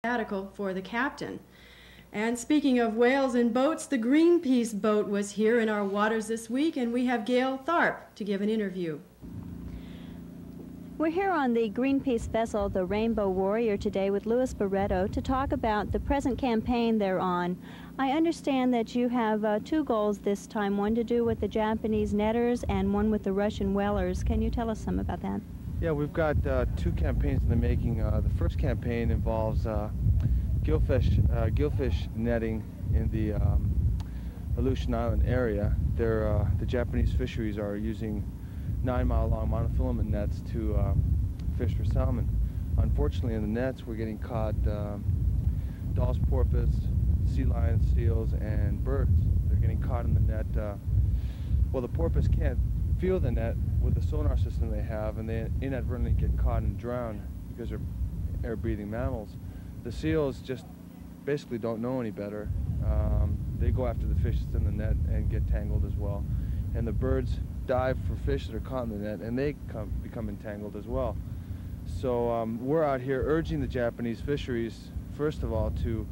sabbatical for the captain. And speaking of whales and boats, the Greenpeace boat was here in our waters this week, and we have Gail Tharpe to give an interview. We're here on the Greenpeace vessel, the Rainbow Warrior, today with Louis Boretto to talk about the present campaign they're on. I understand that you have two goals this time, one to do with the Japanese netters and one with the Russian whalers. Can you tell us some about that? Yeah, we've got two campaigns in the making. The first campaign involves gillfish netting in the Aleutian Island area. The Japanese fisheries are using 9-mile-long monofilament nets to fish for salmon. Unfortunately, in the nets, we're getting caught Dall's porpoise, sea lions, seals, and birds. They're getting caught in the net. Well, the porpoise can't feel the net with the sonar system they have, and they inadvertently get caught and drown because they're air-breathing mammals. The seals just basically don't know any better. They go after the fish that's in the net and get tangled as well. And the birds dive for fish that are caught in the net, and they become entangled as well. So we're out here urging the Japanese fisheries, first of all, to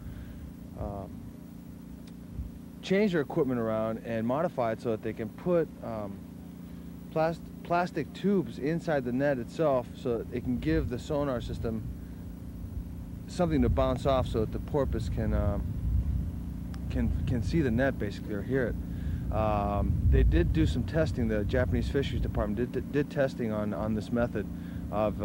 change their equipment around and modify it so that they can put plastic tubes inside the net itself so that it can give the sonar system something to bounce off so that the porpoise can see the net, basically, or hear it. They did do some testing. The Japanese Fisheries Department did testing on this method of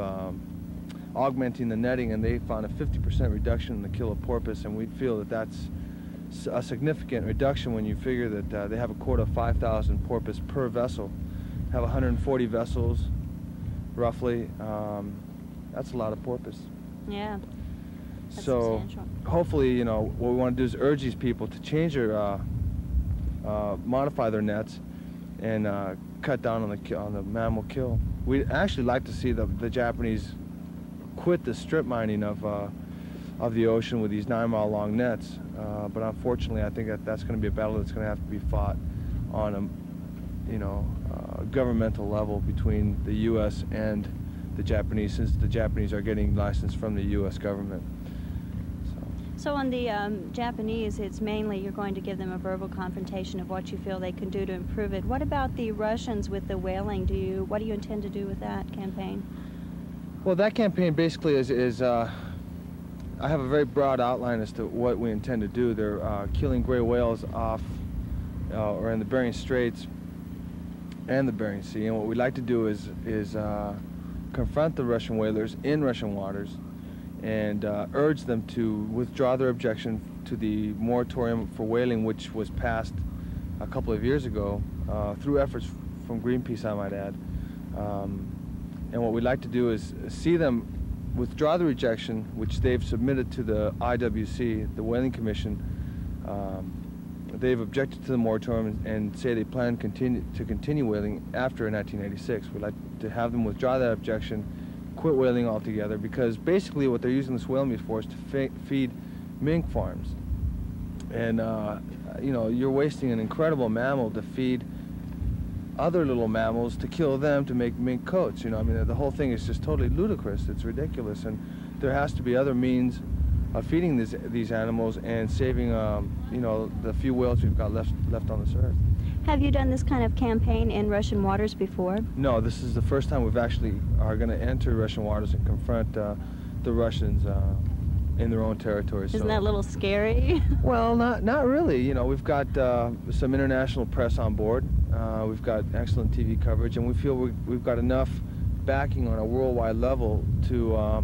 augmenting the netting, and they found a 50% reduction in the kill of porpoise, and we feel that that's a significant reduction when you figure that they have a quota of 5,000 porpoise per vessel, have 140 vessels, roughly. That's a lot of porpoise. Yeah. That's so substantial. Hopefully, you know, what we want to do is urge these people to change their, modify their nets and cut down on the mammal kill. We'd actually like to see the Japanese quit the strip mining of the ocean with these 9-mile-long nets, but unfortunately, I think that's going to be a battle that's going to have to be fought on a governmental level between the U.S. and the Japanese, since the Japanese are getting licensed from the U.S. government. So on the Japanese, it's mainly you're going to give them a verbal confrontation of what you feel they can do to improve it. What about the Russians with the whaling? What do you intend to do with that campaign? Well, that campaign basically is I have a very broad outline as to what we intend to do. They're killing gray whales off or in the Bering Straits and the Bering Sea, and what we'd like to do is confront the Russian whalers in Russian waters and urge them to withdraw their objection to the moratorium for whaling, which was passed a couple of years ago through efforts from Greenpeace, I might add. And what we'd like to do is see them withdraw the rejection, which they've submitted to the IWC, the Whaling Commission. They've objected to the moratorium and say they plan to continue whaling after 1986. We'd like to have them withdraw that objection, quit whaling altogether, because basically what they're using this whale meat for is to feed mink farms. And you know, you're wasting an incredible mammal to feed other little mammals, to kill them to make mink coats. You know, I mean, the whole thing is just totally ludicrous. It's ridiculous, and there has to be other means of feeding these animals and saving you know, the few whales we've got left on this earth. Have you done this kind of campaign in Russian waters before? No, this is the first time we've actually are going to enter Russian waters and confront the Russians in their own territories. Isn't that a little scary? Well, not really. You know, we've got some international press on board. We've got excellent TV coverage, and we feel we've got enough backing on a worldwide level to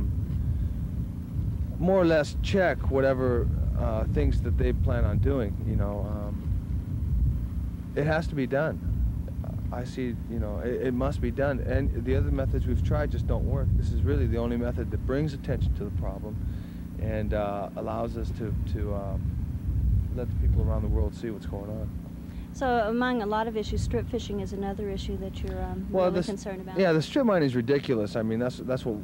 more or less check whatever things that they plan on doing. You know, it has to be done. I see, you know, it must be done. And the other methods we've tried just don't work. This is really the only method that brings attention to the problem and allows us to let the people around the world see what's going on. So among a lot of issues, strip fishing is another issue that you're really concerned about. Yeah, the strip mining is ridiculous. I mean, that's what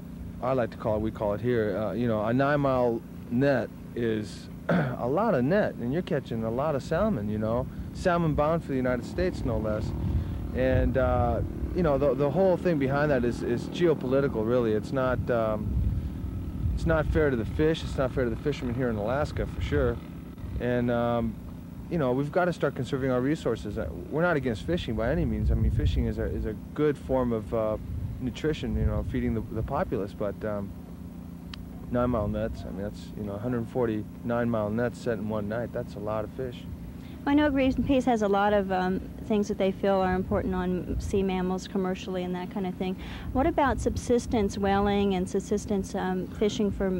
I like to call it. We call it here. You know, a 9-mile net is a lot of net, and you're catching a lot of salmon, you know. Salmon bound for the United States, no less. And, you know, the whole thing behind that is geopolitical, really. It's not it's not fair to the fish. It's not fair to the fishermen here in Alaska, for sure. And you know, we've got to start conserving our resources. We're not against fishing by any means. I mean, fishing is a good form of nutrition, you know, feeding the populace. But 9-mile nets, I mean, that's, you know, 140 9-mile nets set in one night. That's a lot of fish. I know Greenpeace has a lot of things that they feel are important on sea mammals commercially and that kind of thing. What about subsistence whaling and subsistence fishing for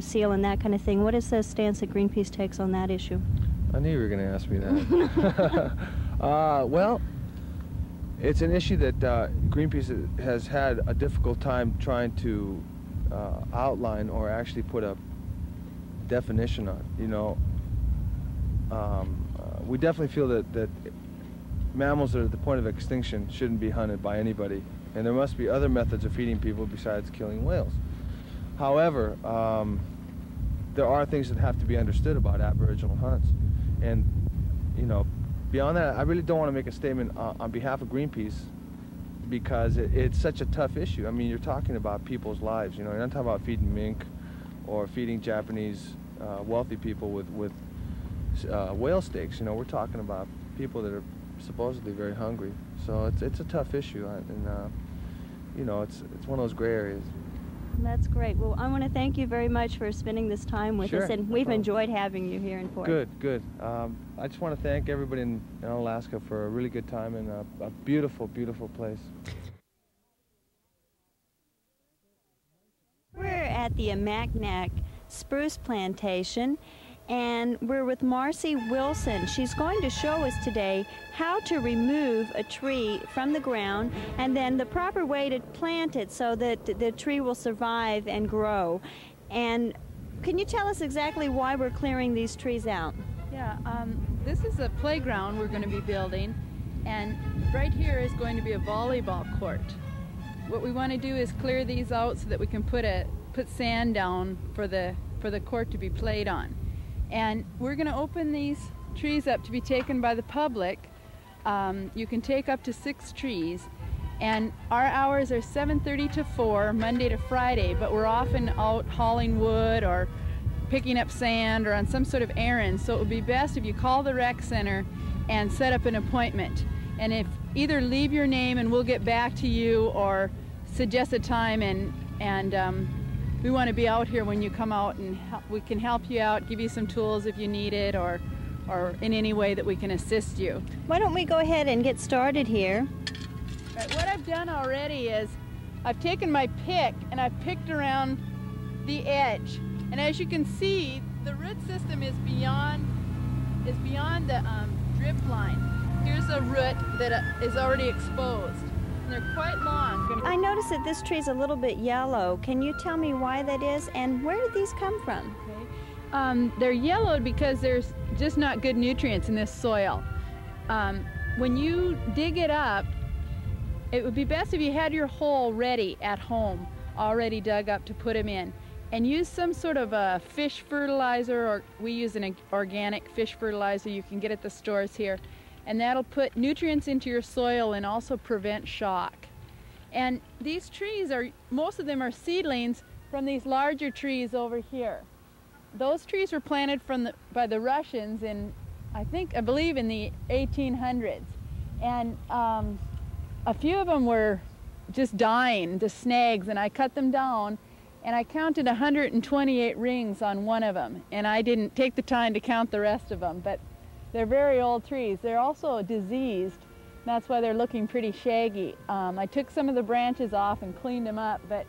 seal and that kind of thing? What is the stance that Greenpeace takes on that issue? I knew you were going to ask me that. Well, it's an issue that Greenpeace has had a difficult time trying to outline or actually put a definition on. You know, we definitely feel that mammals that are at the point of extinction shouldn't be hunted by anybody, and there must be other methods of feeding people besides killing whales. However, there are things that have to be understood about Aboriginal hunts, and you know, beyond that, I really don't want to make a statement on behalf of Greenpeace, because it's such a tough issue. I mean, you're talking about people's lives. You know, you're not talking about feeding mink or feeding Japanese wealthy people with whale steaks. You know, we're talking about people that are supposedly very hungry. So it's a tough issue, and you know, it's one of those gray areas. That's great. Well, I want to thank you very much for spending this time with us, and we've enjoyed having you here in Port. Good. I just want to thank everybody in Alaska for a really good time and a beautiful, beautiful place. We're at the Amacnac Spruce Plantation, and we're with Marcie Wilson. She's going to show us today how to remove a tree from the ground and then the proper way to plant it so that the tree will survive and grow. And can you tell us exactly why we're clearing these trees out? Yeah, this is a playground we're going to be building, and right here is going to be a volleyball court. What we want to do is clear these out so that we can put sand down for the court to be played on. And we're going to open these trees up to be taken by the public. You can take up to 6 trees, and our hours are 7:30 to 4, Monday to Friday, but we're often out hauling wood or picking up sand or on some sort of errand, so it would be best if you call the rec center and set up an appointment. And if either leave your name and we'll get back to you, or suggest a time, and we want to be out here when you come out, and we can help you out, give you some tools if you need it, or in any way that we can assist you. Why don't we go ahead and get started here? Right, what I've done already is I've taken my pick and I've picked around the edge. And as you can see, the root system is beyond the drip line. Here's a root that is already exposed. And they're quite long. I noticed that this tree is a little bit yellow. Can you tell me why that is, and where did these come from? Okay. They're yellowed because there's just not good nutrients in this soil. When you dig it up, it would be best if you had your hole ready at home, already dug up to put them in. And use some sort of a fish fertilizer, or we use an organic fish fertilizer you can get at the stores here. And that'll put nutrients into your soil and also prevent shock. And these trees most of them are seedlings from these larger trees over here. Those trees were planted by the Russians in, I believe in the 1800s. And a few of them were just dying, the snags, and I cut them down. And I counted 128 rings on one of them, and I didn't take the time to count the rest of them, but they're very old trees. They're also diseased. That's why they're looking pretty shaggy. I took some of the branches off and cleaned them up, but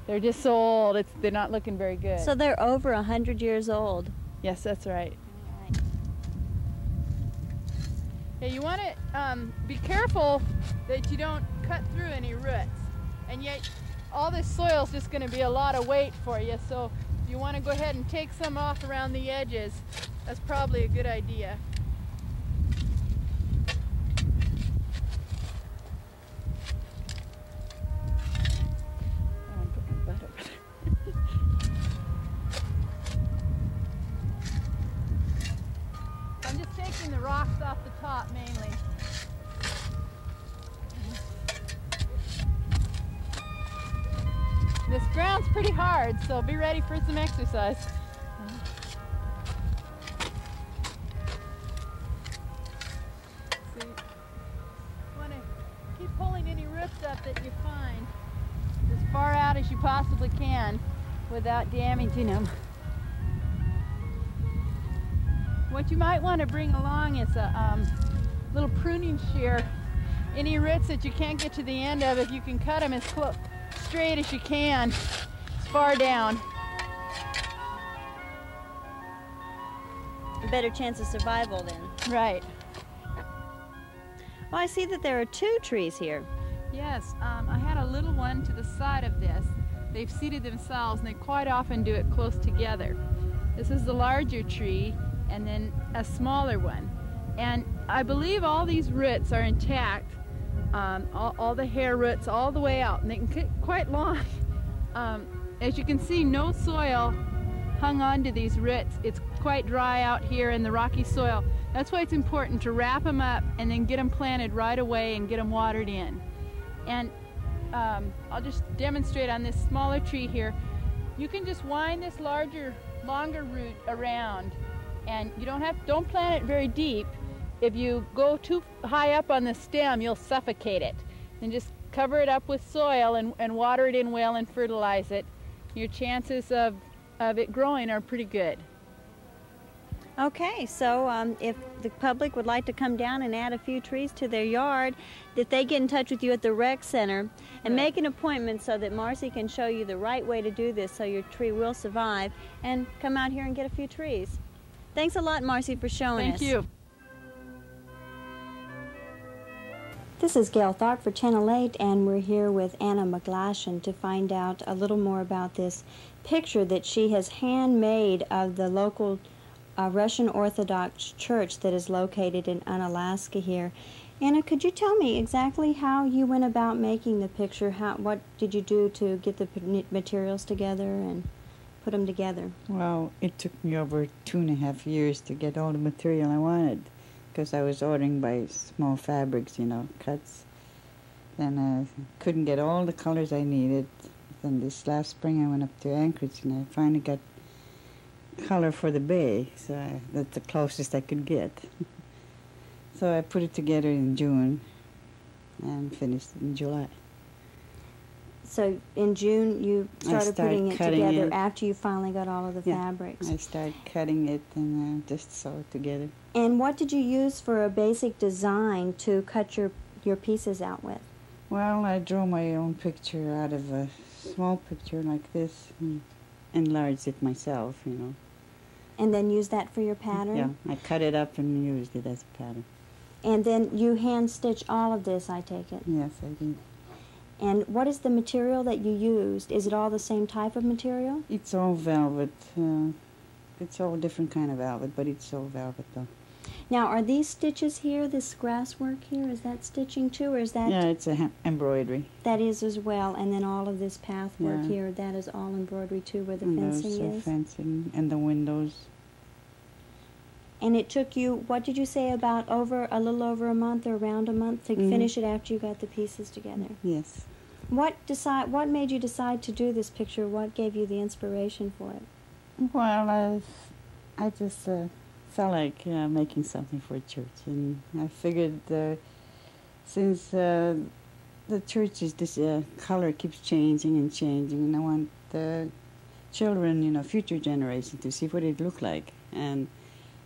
they're just so old, they're not looking very good. So they're over 100 years old. Yes, that's right. Yeah, you want to be careful that you don't cut through any roots, and yet all this soil is just going to be a lot of weight for you, so if you want to go ahead and take some off around the edges, that's probably a good idea. Oh, put my butt over there. I'm just taking the rocks off the top mainly. This ground's pretty hard, so be ready for some exercise. So you want to keep pulling any roots up that you find as far out as you possibly can without damaging them. What you might want to bring along is a little pruning shear. Any roots that you can't get to the end of, if you can cut them as straight as you can, as far down. A better chance of survival then. Right. Well, I see that there are 2 trees here. Yes, I had a little one to the side of this. They've seeded themselves, and they quite often do it close together. This is the larger tree, and then a smaller one. And I believe all these roots are intact, all the hair roots all the way out, and they can get quite long. As you can see, no soil hung on to these roots. It's quite dry out here in the rocky soil. That's why it's important to wrap them up and then get them planted right away and get them watered in. And I'll just demonstrate on this smaller tree here. You can just wind this longer root around, and you don't plant it very deep. If you go too high up on the stem, you'll suffocate it. Then just cover it up with soil and water it in well and fertilize it. Your chances of it growing are pretty good. Okay, so if the public would like to come down and add a few trees to their yard, that they get in touch with you at the rec center and make an appointment so that Marcie can show you the right way to do this so your tree will survive, and come out here and get a few trees. Thanks a lot, Marcie, for showing us. Thank you. This is Gail Tharpe for Channel 8, and we're here with Anna McGlashan to find out a little more about this picture that she has handmade of the local Russian Orthodox church that is located in Unalaska here. Anna, could you tell me exactly how you went about making the picture? What did you do to get the materials together and put them together? Well, it took me over 2.5 years to get all the material I wanted, because I was ordering by small fabrics, you know, cuts. Then I couldn't get all the colors I needed. Then this last spring I went up to Anchorage and I finally got color for the bay, so that's the closest I could get. So I put it together in June and finished in July. So in June you started putting it together after you finally got all of the fabrics. I started cutting it and just sew it together. And what did you use for a basic design to cut your pieces out with? Well, I drew my own picture out of a small picture like this and enlarged it myself, you know. And then use that for your pattern? Yeah, I cut it up and used it as a pattern. And then you hand-stitch all of this, I take it? Yes, I did. And what is the material that you used? Is it all the same type of material? It's all velvet. It's all different kind of velvet, but it's all velvet, though. Now, are these stitches here, this grass work here, is that stitching too, or is that... Yeah, it's embroidery. That is as well, and then all of this path work here, that is all embroidery too, where the fencing is? Fencing and the windows. And it took you, what did you say, about a little over a month or around a month to finish it after you got the pieces together? Yes. What made you decide to do this picture? What gave you the inspiration for it? Well, I just felt like making something for a church, and I figured since the church's this color keeps changing and changing, and I want the children, you know, future generation, to see what it looked like. And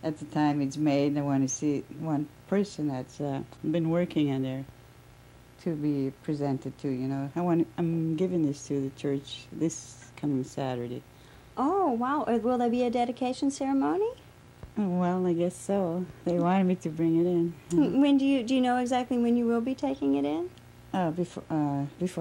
at the time it's made, I want to see one person that's been working in there to be presented to, you know. I'm giving this to the church this coming Saturday. Oh, wow. Will there be a dedication ceremony? Well, I guess so. They wanted me to bring it in. When do you know exactly when you will be taking it in? Before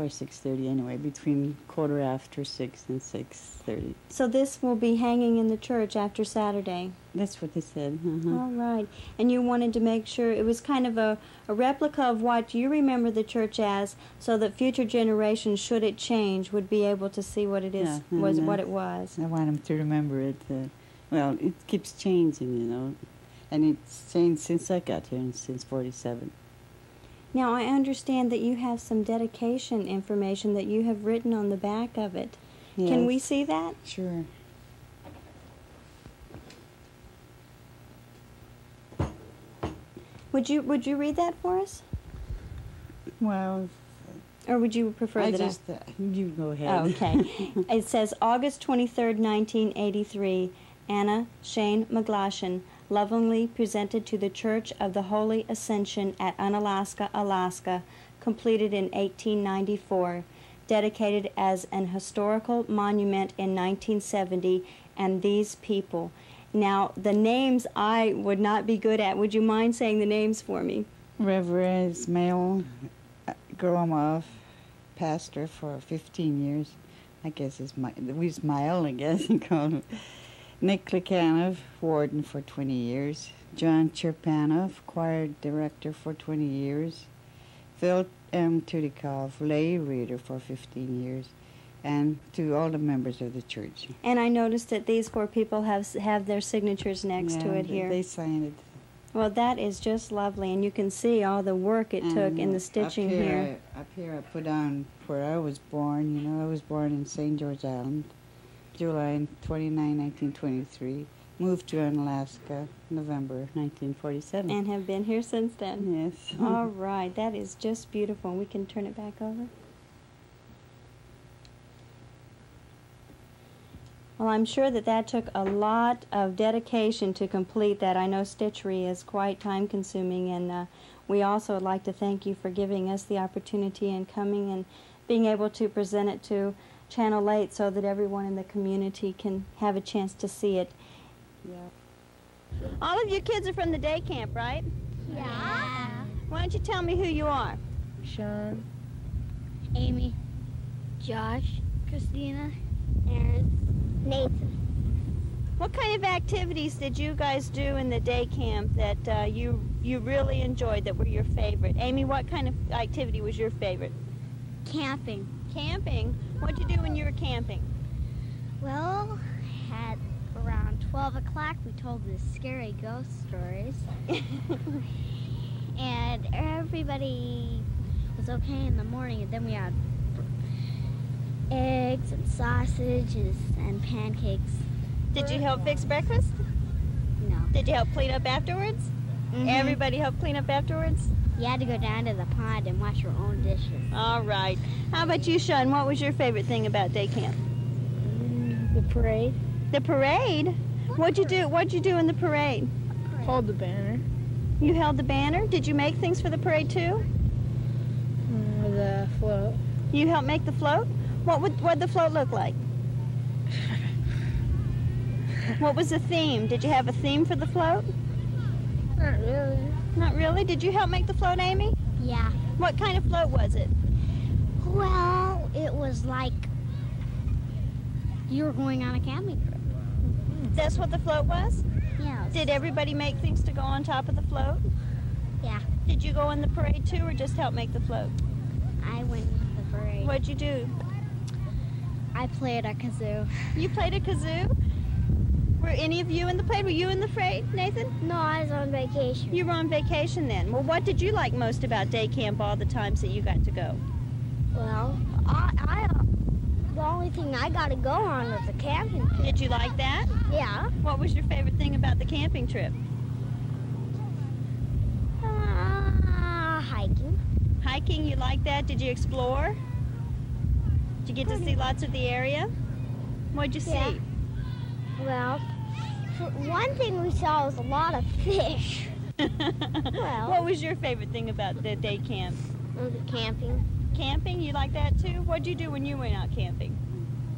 6:30 anyway, between 6:15 and 6:30. So this will be hanging in the church after Saturday? That's what they said. All right. And you wanted to make sure it was kind of a replica of what you remember the church as, so that future generations, should it change, would be able to see what it is, what it was. I want them to remember it. Well, it keeps changing, you know, and it's changed since I got here, since 47. Now, I understand that you have some dedication information that you have written on the back of it. Yes. Can we see that? Sure. Would you read that for us? Well, Or would you prefer I that just, you go ahead. Oh, okay. It says, August 23rd, 1983, Anna Shane McGlashan, lovingly presented to the Church of the Holy Ascension at Unalaska, Alaska, completed in 1894, dedicated as an historical monument in 1970, and these people. Now, the names I would not be good at. Would you mind saying the names for me? Reverend Ismail Gromov, pastor for 15 years. I guess we smile, I guess, and call him. Nick Klekanov, warden for 20 years. John Cherpanov, choir director for 20 years. Phil M. Tudikov, lay reader for 15 years. And to all the members of the church. And I noticed that these 4 people have their signatures next to it here. They signed it. Well, that is just lovely, and you can see all the work it took in the stitching here. Up here I put on where I was born. You know, I was born in St. George Island, July 29, 1923. Moved to Alaska, November 1947. And have been here since then. Yes. All right, that is just beautiful. We can turn it back over. Well, I'm sure that took a lot of dedication to complete that. I know stitchery is quite time-consuming, and we also would like to thank you for giving us the opportunity and coming and being able to present it to Channel 8 so that everyone in the community can have a chance to see it. Yeah. All of you kids are from the day camp, right? Yeah. Why don't you tell me who you are? Sean, Amy, Josh, Christina, Aaron, Nathan. What kind of activities did you guys do in the day camp that you really enjoyed, that were your favorite? Amy, what kind of activity was your favorite? Camping. Camping? What'd you do when you were camping? Well, at around 12 o'clock, we told the scary ghost stories. And everybody was okay in the morning, and then we had eggs and sausages and pancakes. Did you help fix breakfast? No. Did you help clean up afterwards? Mm-hmm. Everybody helped clean up afterwards? You had to go down to the pond and wash your own dishes. All right. How about you, Sean? What was your favorite thing about day camp? The parade. The parade? What'd you do in the parade? Hold the banner. You held the banner? Did you make things for the parade too? The float. You helped make the float? What'd the float look like? What was the theme? Did you have a theme for the float? Not really. Not really? Did you help make the float, Amy? Yeah. What kind of float was it? Well, it was like you were going on a camping trip. That's what the float was? Yeah. Did everybody make things to go on top of the float? Yeah. Did you go in the parade too, or just help make the float? I went to the parade. What'd you do? I played a kazoo. You played a kazoo? Were any of you in the parade? Were you in the parade, Nathan? No, I was on vacation. You were on vacation then. Well, what did you like most about day camp all the times that you got to go? Well, the only thing I got to go on was the camping trip. Did you like that? Yeah. What was your favorite thing about the camping trip? Hiking. Hiking, you liked that? Did you explore? Did you get to see lots of the area? What'd you Yeah. see? Well, one thing we saw was a lot of fish. Well, What was your favorite thing about the day camp? the camping. Camping, you like that too? What'd you do when you went out camping?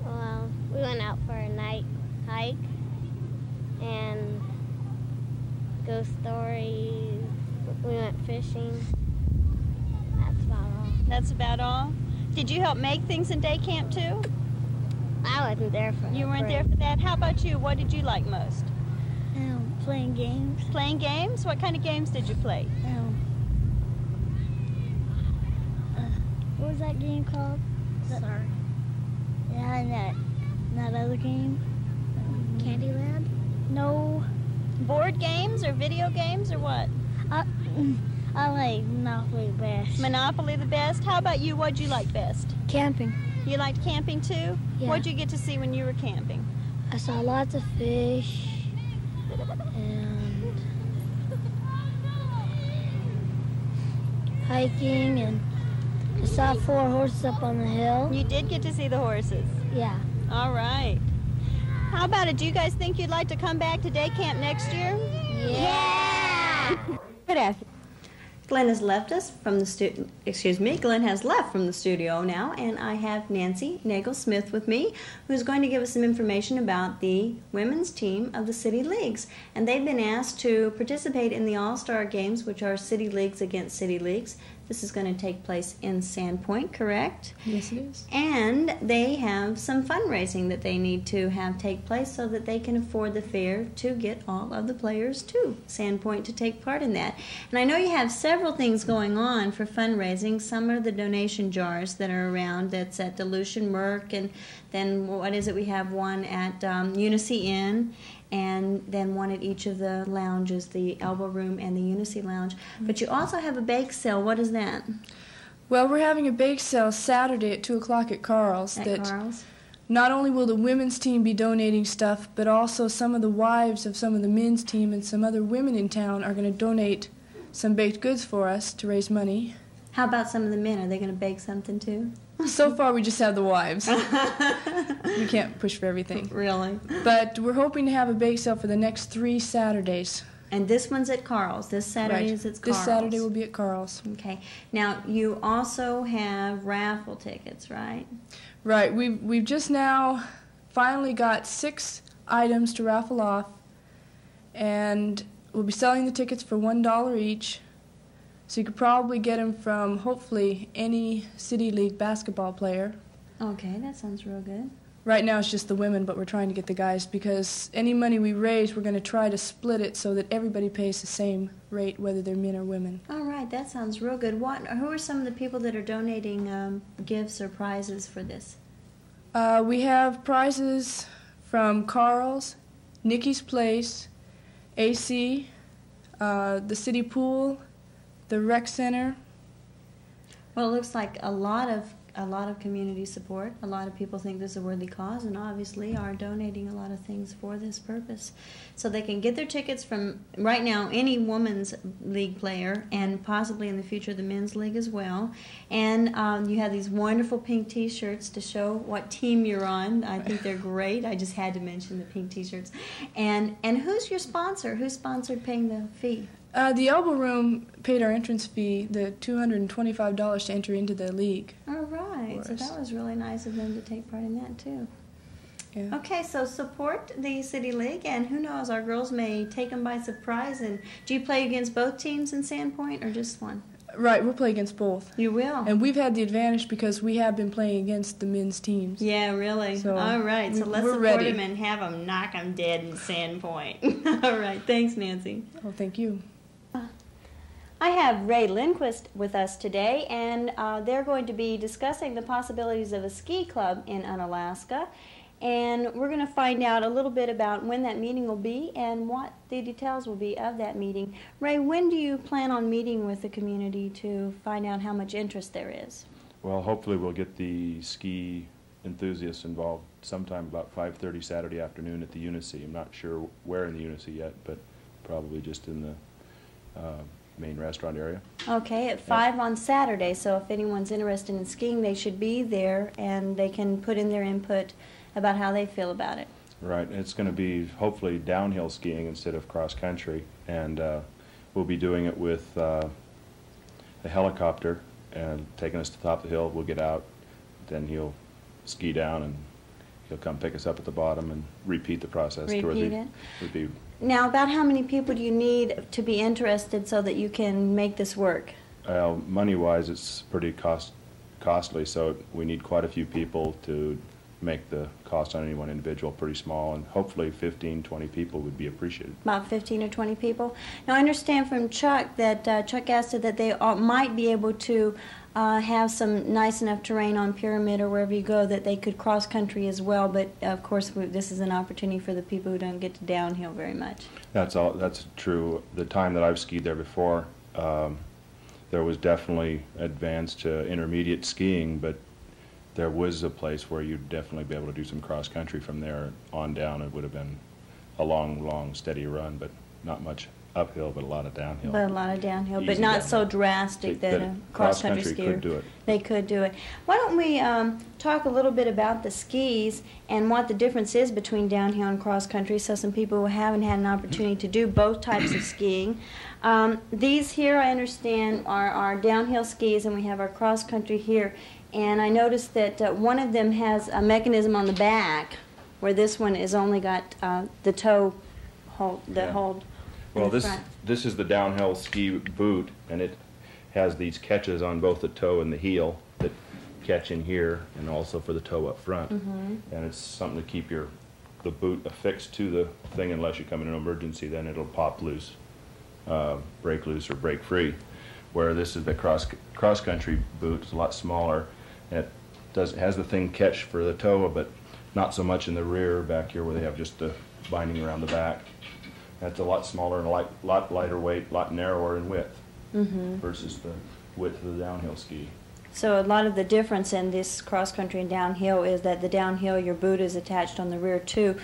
Well, we went out for a night hike and ghost stories. We went fishing. That's about all. That's about all? Did you help make things in day camp too? I wasn't there for You the weren't there parade. for that? How about you? What did you like most? Playing games. Playing games? What kind of games did you play? What was that game called? Sorry. Yeah, and that other game. Candyland? No. Board games or video games or what? I like Monopoly best. Monopoly the best? How about you? What'd you like best? Camping. You liked camping too? Yeah. What'd you get to see when you were camping? I saw lots of fish and hiking, and I saw 4 horses up on the hill. You did get to see the horses. Yeah. All right. How about it? Do you guys think you'd like to come back to day camp next year? Yeah. Good afternoon. Glenn has left us from the Glenn has left from the studio now, and I have Nancy Nagle-Smith with me, who's going to give us some information about the women's team of the City Leagues. And they've been asked to participate in the All-Star Games, which are City Leagues against City Leagues. This is going to take place in Sandpoint, correct? Yes, it is. And they have some fundraising that they need to have take place so that they can afford the fare to get all of the players to Sandpoint to take part in that. And I know you have several things going on for fundraising. Some are the donation jars that are around. That's at the Lucian Merc, and then what is it? We have one at Unicy Inn, and then one at each of the lounges, the Elbow Room and the Unicy Lounge. But you also have a bake sale. What is that? Well, we're having a bake sale Saturday at 2 o'clock at Carl's. At Carl's? Not only will the women's team be donating stuff, but also some of the wives of some of the men's team and some other women in town are going to donate some baked goods for us to raise money. How about some of the men? Are they going to bake something too? So far, we just have the wives. We can't push for everything. Really? But we're hoping to have a bake sale for the next 3 Saturdays. And this one's at Carl's. This Saturday Right. is at Carl's. This Saturday will be at Carl's. Okay. Now, you also have raffle tickets, right? Right. We've just now finally got 6 items to raffle off, and we'll be selling the tickets for $1 each. So you could probably get them from, hopefully, any City League basketball player. Okay, that sounds real good. Right now it's just the women, but we're trying to get the guys because any money we raise, we're going to try to split it so that everybody pays the same rate, whether they're men or women. All right, that sounds real good. Who are some of the people that are donating gifts or prizes for this? We have prizes from Carl's, Nikki's Place, AC, the City Pool, the Rec Center. Well, it looks like a lot of community support. A lot of people think this is a worthy cause and obviously are donating a lot of things for this purpose. So they can get their tickets from, right now, any women's league player and possibly in the future the men's league as well. And you have these wonderful pink T-shirts to show what team you're on. I think they're great. I just had to mention the pink T-shirts. And who's your sponsor? Who's sponsored paying the fee? The Elbow Room paid our entrance fee, the $225 to enter into the league. All right, so that was really nice of them to take part in that too. Yeah. Okay, so support the City League, and who knows, our girls may take them by surprise. And do you play against both teams in Sandpoint or just one? Right, we'll play against both. You will? And we've had the advantage because we have been playing against the men's teams. Yeah, really? So all right, so let's support ready. them and have them knock them dead in Sandpoint. All right, thanks, Nancy. Oh, thank you. I have Ray Lindquist with us today, and they're going to be discussing the possibilities of a ski club in Unalaska. And we're going to find out a little bit about when that meeting will be and what the details will be of that meeting. Ray, when do you plan on meeting with the community to find out how much interest there is? Well, hopefully we'll get the ski enthusiasts involved sometime about 5:30 Saturday afternoon at the Unicy. I'm not sure where in the Unicy yet, but probably just in the main restaurant area. Okay, at 5 on Saturday, so if anyone's interested in skiing, they should be there and they can put in their input about how they feel about it. Right, it's going to be hopefully downhill skiing instead of cross country, and we'll be doing it with a helicopter and taking us to the top of the hill. We'll get out, then he'll ski down and he'll come pick us up at the bottom and repeat the process. Repeat it? Would be. Now, about how many people do you need to be interested so that you can make this work? Money-wise, it's pretty costly, so we need quite a few people to make the cost on any one individual pretty small, and hopefully 15, 20 people would be appreciated. About 15 or 20 people. Now, I understand from Chuck that Chuck asked that they might be able to have some nice enough terrain on Pyramid or wherever you go that they could cross country as well, but of course this is an opportunity for the people who don't get to downhill very much. That's true. The time that I've skied there before, there was definitely advanced to intermediate skiing, but there was a place where you'd definitely be able to do some cross country from there on down. It would have been a long, steady run, but not much uphill, but a lot of downhill. But a lot of downhill, but Easy not downhill. so drastic that a cross-country skier could do it. They could do it. Why don't we talk a little bit about the skis and what the difference is between downhill and cross-country, so some people who haven't had an opportunity to do both types of skiing. These here, I understand, are our downhill skis, and we have our cross-country here. And I noticed that one of them has a mechanism on the back, where this one is only got the toe hold, hold. Well, this is the downhill ski boot, and it has these catches on both the toe and the heel that catch in here, and also for the toe up front. And it's something to keep the boot affixed to the thing unless you come in an emergency. Then it'll pop loose, break loose, or break free. Where this is the cross country boot. It's a lot smaller, and it has the thing catch for the toe, but not so much in the rear back here where they have just the binding around the back. That's a lot smaller and a lot lighter weight, a lot narrower in width versus the width of the downhill ski. So a lot of the difference in this cross-country and downhill is that the downhill, your boot is attached on the rear too.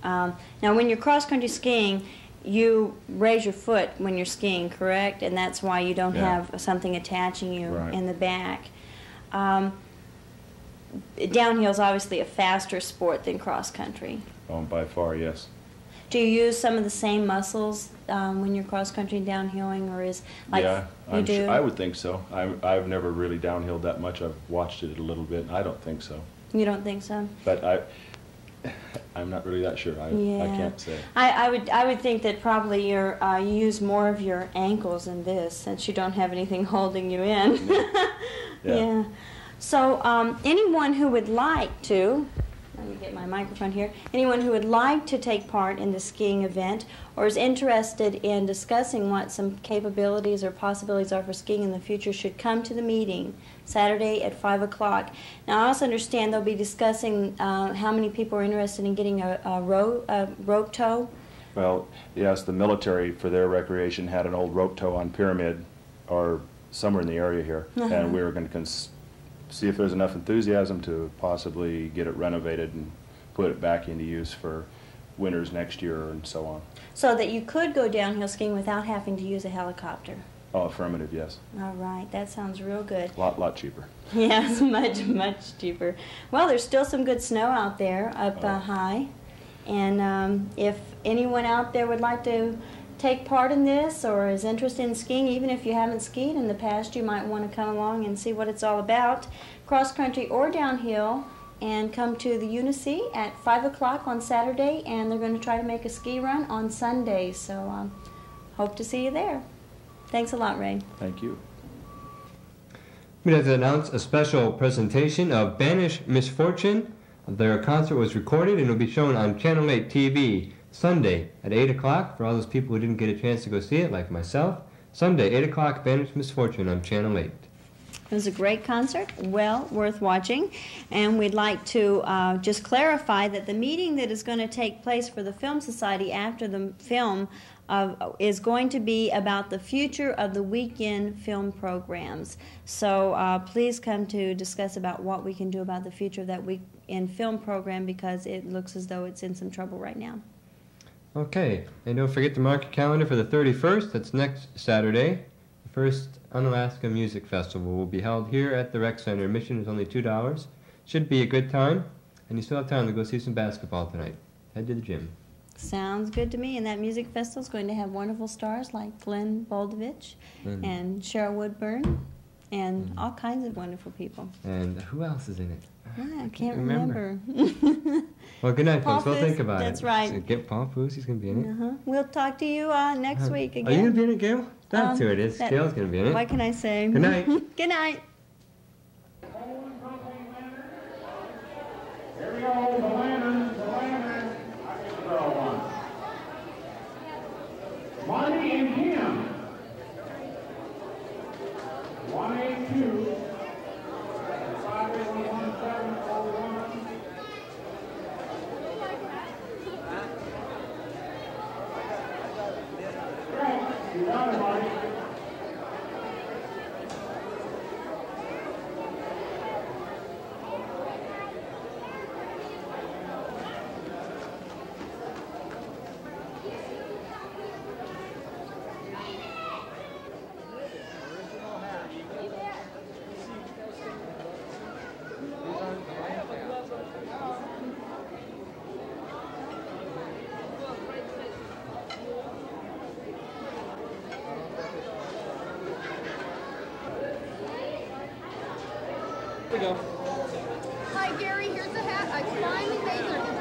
Now when you're cross-country skiing, you raise your foot when you're skiing, correct? And that's why you don't have something attaching you in the back. Downhill is obviously a faster sport than cross-country. Oh, by far, yes. Do you use some of the same muscles when you're cross-country and downhilling, or is like you do? Sure, I would think so. I've never really downhilled that much. I've watched it a little bit. I don't think so. You don't think so? But I'm not really that sure. I can't say. I would think that probably you use more of your ankles in this, since you don't have anything holding you in. Yeah. So anyone who would like to, let me get my microphone here, anyone who would like to take part in the skiing event or is interested in discussing what some capabilities or possibilities are for skiing in the future should come to the meeting Saturday at 5 o'clock. Now I also understand they'll be discussing how many people are interested in getting a rope tow. Well, yes, the military for their recreation had an old rope tow on Pyramid or somewhere in the area here, and we were going to see if there's enough enthusiasm to possibly get it renovated and put it back into use for winters next year and so on. So that you could go downhill skiing without having to use a helicopter. Oh, affirmative, yes. All right, that sounds real good. Lot cheaper. Yes, much cheaper. Well, there's still some good snow out there up high, and if anyone out there would like to take part in this or is interested in skiing, even if you haven't skied in the past, you might want to come along and see what it's all about, cross country or downhill, and come to the Unisea at 5 o'clock on Saturday, and they're going to try to make a ski run on Sunday, so hope to see you there. Thanks a lot, Ray. Thank you. We'd like to announce a special presentation of Banished Misfortune. Their concert was recorded and will be shown on Channel 8 TV Sunday at 8 o'clock for all those people who didn't get a chance to go see it, like myself. Sunday, 8 o'clock, Banished Misfortune on Channel 8. It was a great concert, well worth watching, and we'd like to just clarify that the meeting that is going to take place for the Film Society after the film is going to be about the future of the weekend film programs. So please come to discuss about what we can do about the future of that weekend film program, because it looks as though it's in some trouble right now. Okay, and don't forget to mark your calendar for the 31st. That's next Saturday. The first Unalaska Music Festival will be held here at the Rec Center. Admission is only $2. Should be a good time, and you still have time to go see some basketball tonight. Head to the gym. Sounds good to me, and that music festival is going to have wonderful stars like Glenn Boledovich and Cheryl Woodburn and all kinds of wonderful people. And who else is in it? I can't remember. Well, good night, folks. We'll think about it. That's right. So get Paul Foose. He's going to be in it. We'll talk to you next week again. Are you going to be in it, Gail? That's who it is. Gail's going to be in it. What can I say? Good night. Good night. Here we go, the lanterns. I can throw one. Marty and Kim. 182. 5811701. Great. You got it, Marty. we go. Hi, Gary. Here's a hat. I finally made their